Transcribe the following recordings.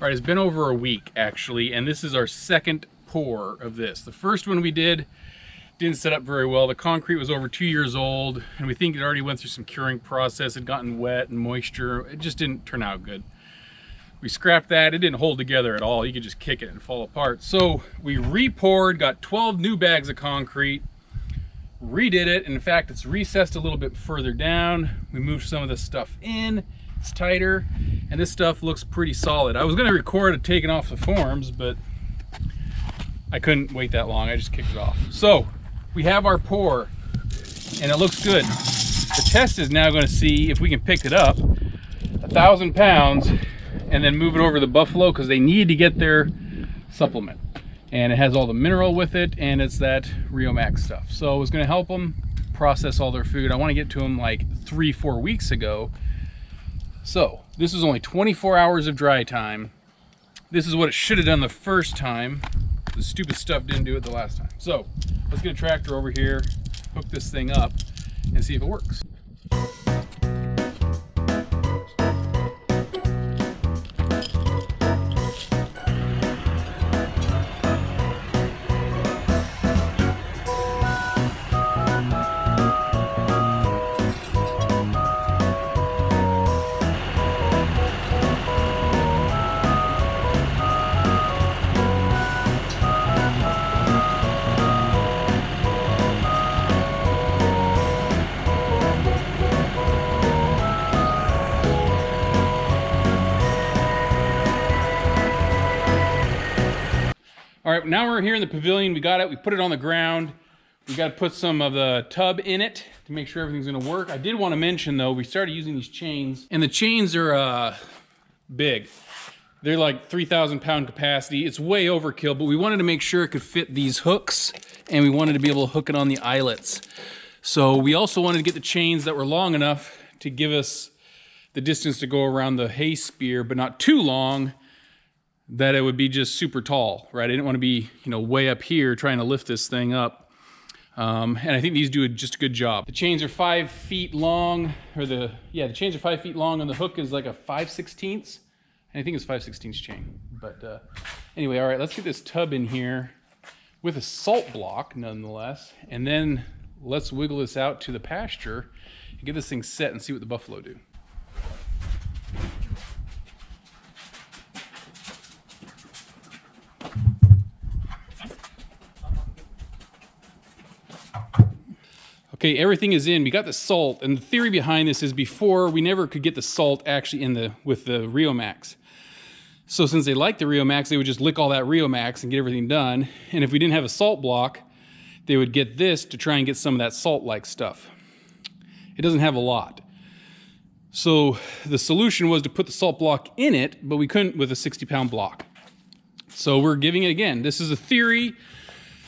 All right, it's been over a week actually, and this is our second pour of this. The first one we didn't set up very well. The concrete was over 2 years old, and we think it already went through some curing process. It had gotten wet and moisture. It just didn't turn out good. We scrapped that. It didn't hold together at all. You could just kick it and fall apart. So we re-poured, got 12 new bags of concrete, redid it. In fact, it's recessed a little bit further down. We moved some of this stuff in. It's tighter, and this stuff looks pretty solid. I was gonna record it taking off the forms, but I couldn't wait that long. I just kicked it off. So we have our pour, and it looks good. The test is now gonna see if we can pick it up, 1,000 pounds, and then move it over to the buffalo, because they need to get their supplement. And it has all the mineral with it, and it's that Rio Max stuff. So it was gonna help them process all their food. I wanna get to them like 3-4 weeks ago. So this is only 24 hours of dry time. This is what it should have done the first time. The stupid stuff didn't do it the last time. So let's get a tractor over here, hook this thing up, and see if it works. All right, now we're here in the pavilion. We got it, we put it on the ground. We got to put some of the tub in it to make sure everything's gonna work. I did want to mention though, we started using these chains, and the chains are big. They're like 3,000 pound capacity. It's way overkill, but we wanted to make sure it could fit these hooks, and we wanted to be able to hook it on the eyelets. So we also wanted to get the chains that were long enough to give us the distance to go around the hay spear, but not too long that it would be just super tall, right? I didn't want to be, way up here trying to lift this thing up. And I think these do just a good job. The chains are 5 feet long, the chains are 5 feet long, and the hook is like a 5/16. I think it's 5/16 chain. But anyway, all right, let's get this tub in here with a salt block nonetheless. And then let's wiggle this out to the pasture and get this thing set and see what the buffalo do. Okay, everything is in. We got the salt, and the theory behind this is before we never could get the salt actually with the Rio Max. So since they like the Rio Max, they would just lick all that Rio Max and get everything done. And if we didn't have a salt block, they would get this to try and get some of that salt-like stuff. It doesn't have a lot. So the solution was to put the salt block in it, but we couldn't with a 60-pound block. So we're giving it again. This is a theory,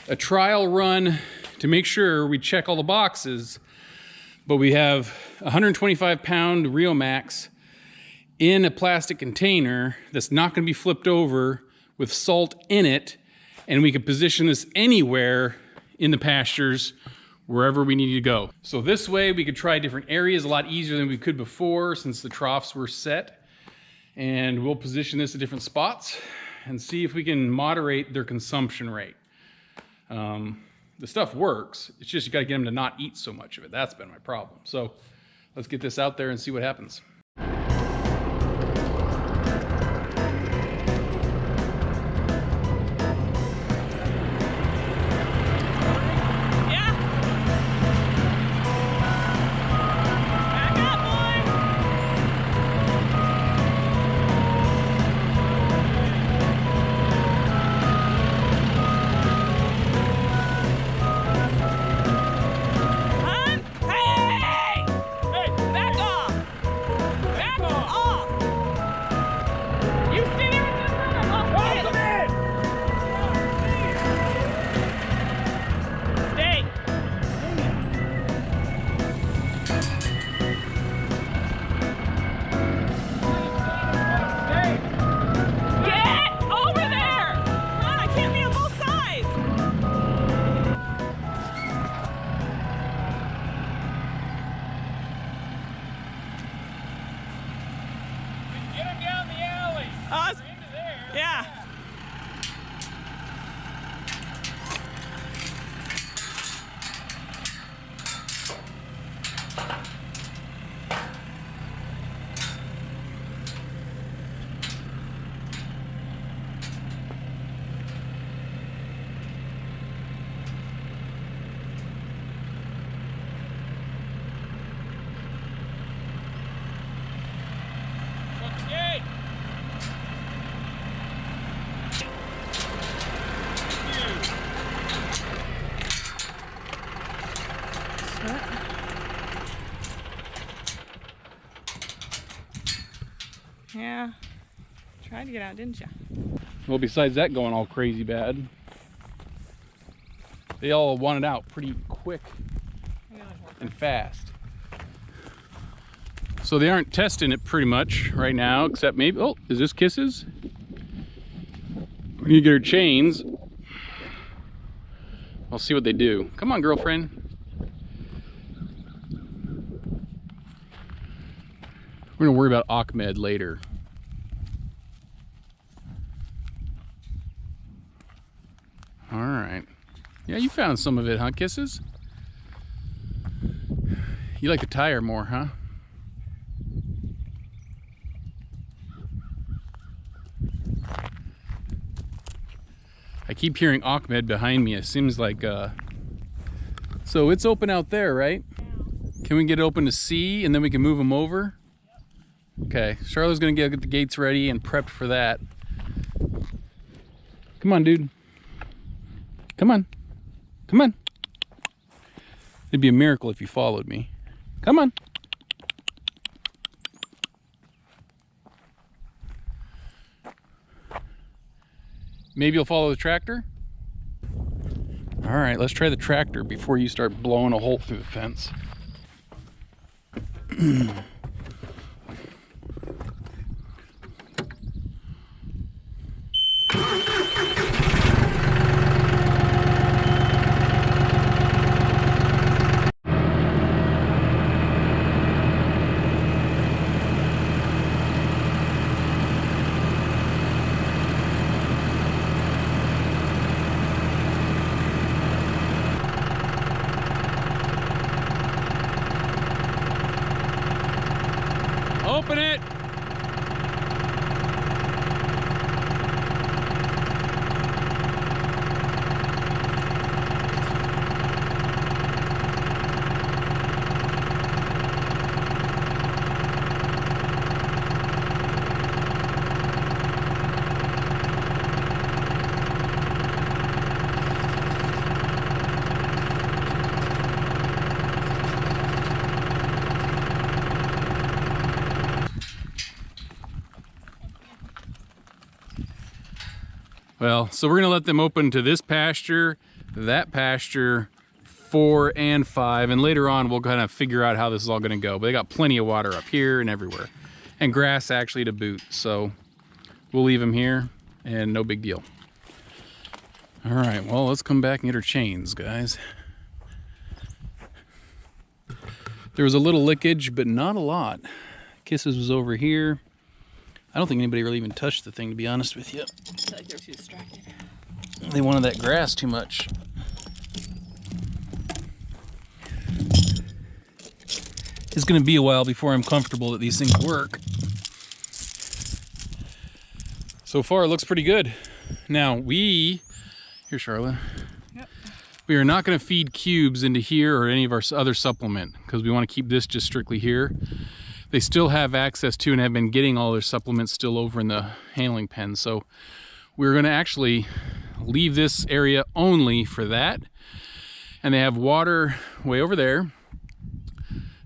a trial run, to make sure we check all the boxes, but we have 125-pound Rio Max in a plastic container that's not going to be flipped over with salt in it, and we can position this anywhere in the pastures, wherever we need to go. So this way we could try different areas a lot easier than we could before, since the troughs were set, and we'll position this at different spots and see if we can moderate their consumption rate. The stuff works. It's just you got to get them to not eat so much of it. That's been my problem. So let's get this out there and see what happens. Yeah. Yeah. Tried to get out, didn't you? Well, besides that going all crazy bad, they all wanted out pretty quick and fast. So they aren't testing it pretty much right now, except maybe, oh, is this Kisses? We need to get her chains. I'll see what they do. Come on, girlfriend. We're gonna worry about Ahmed later. All right. Yeah, you found some of it, huh, Kisses? You like the tire more, huh? I keep hearing Ahmed behind me. It seems like, so it's open out there, right? Can we get it open to see and then we can move them over? Okay, Charlotte's gonna get the gates ready and prepped for that. Come on, dude. Come on. Come on. It'd be a miracle if you followed me. Come on. Maybe you'll follow the tractor? All right, let's try the tractor before you start blowing a hole through the fence. Open it! Well, so we're gonna let them open to this pasture, that pasture, 4 and 5, and later on we'll kind of figure out how this is all gonna go. But they got plenty of water up here and everywhere, and grass actually to boot. So we'll leave them here, and no big deal. All right, well, let's come back and get our chains, guys. There was a little lickage, but not a lot. Kisses was over here. I don't think anybody really even touched the thing, to be honest with you. I feel like they're too distracted. They wanted that grass too much. It's gonna be a while before I'm comfortable that these things work. So far, it looks pretty good. Now, here, Charlotte. Yep. We are not gonna feed cubes into here or any of our other supplement because we wanna keep this just strictly here. They still have access to and have been getting all their supplements still over in the handling pen. So we're gonna actually leave this area only for that. And they have water way over there.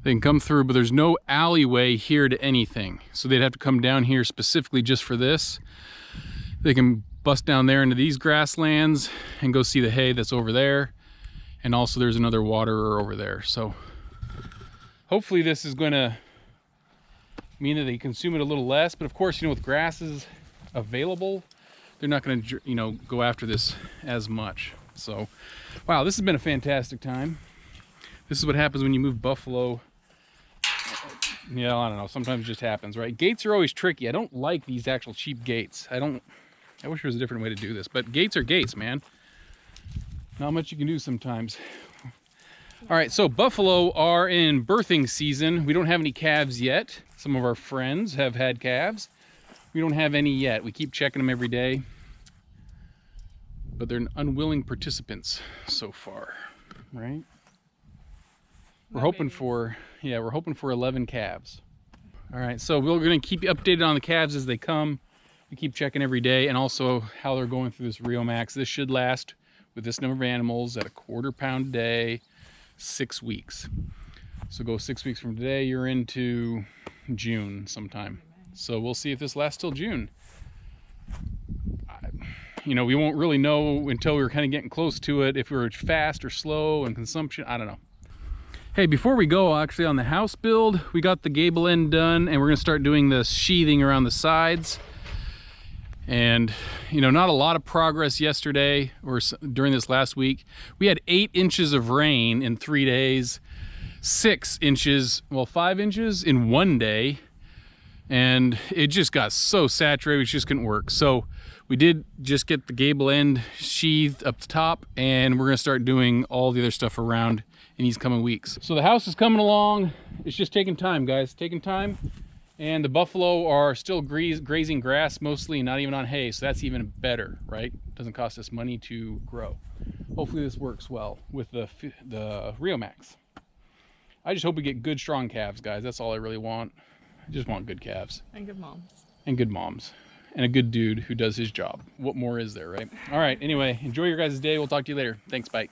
They can come through, but there's no alleyway here to anything. So they'd have to come down here specifically just for this. They can bust down there into these grasslands and go see the hay that's over there. And also there's another waterer over there. So hopefully this is gonna mean that they consume it a little less, but of course, with grasses available, they're not going to, go after this as much. So, wow, this has been a fantastic time. This is what happens when you move buffalo. Yeah, I don't know. Sometimes it just happens, right? Gates are always tricky. I don't like these actual cheap gates. I don't I wish there was a different way to do this, but gates are gates, man. Not much you can do sometimes. All right, so buffalo are in birthing season. We don't have any calves yet. Some of our friends have had calves. We don't have any yet. We keep checking them every day, but they're unwilling participants so far, right? We're hoping for, yeah, we're hoping for 11 calves. All right, so we're gonna keep you updated on the calves as they come. We keep checking every day, and also how they're going through this Rio Max. This should last with this number of animals at a 1/4 pound a day, 6 weeks. So go 6 weeks from today, you're into June sometime. So we'll see if this lasts till June. You know, we won't really know until we're kind of getting close to it, if we're fast or slow in consumption, I don't know. Hey, before we go, actually on the house build, we got the gable end done, and we're gonna start doing the sheathing around the sides. And, you know, not a lot of progress yesterday or during this last week. We had 8 inches of rain in 3 days, 6 inches, well, 5 inches in 1 day. And it just got so saturated, we just couldn't work. So we did just get the gable end sheathed up the top, and we're gonna start doing all the other stuff around in these coming weeks. So the house is coming along. It's just taking time, guys, taking time. And the buffalo are still grazing grass mostly, not even on hay, so that's even better, right? Doesn't cost us money to grow. Hopefully this works well with the Rio Max. I just hope we get good, strong calves, guys. That's all I really want. I just want good calves. And good moms. And good moms. And a good dude who does his job. What more is there, right? All right, anyway, enjoy your guys' day. We'll talk to you later. Thanks, bye.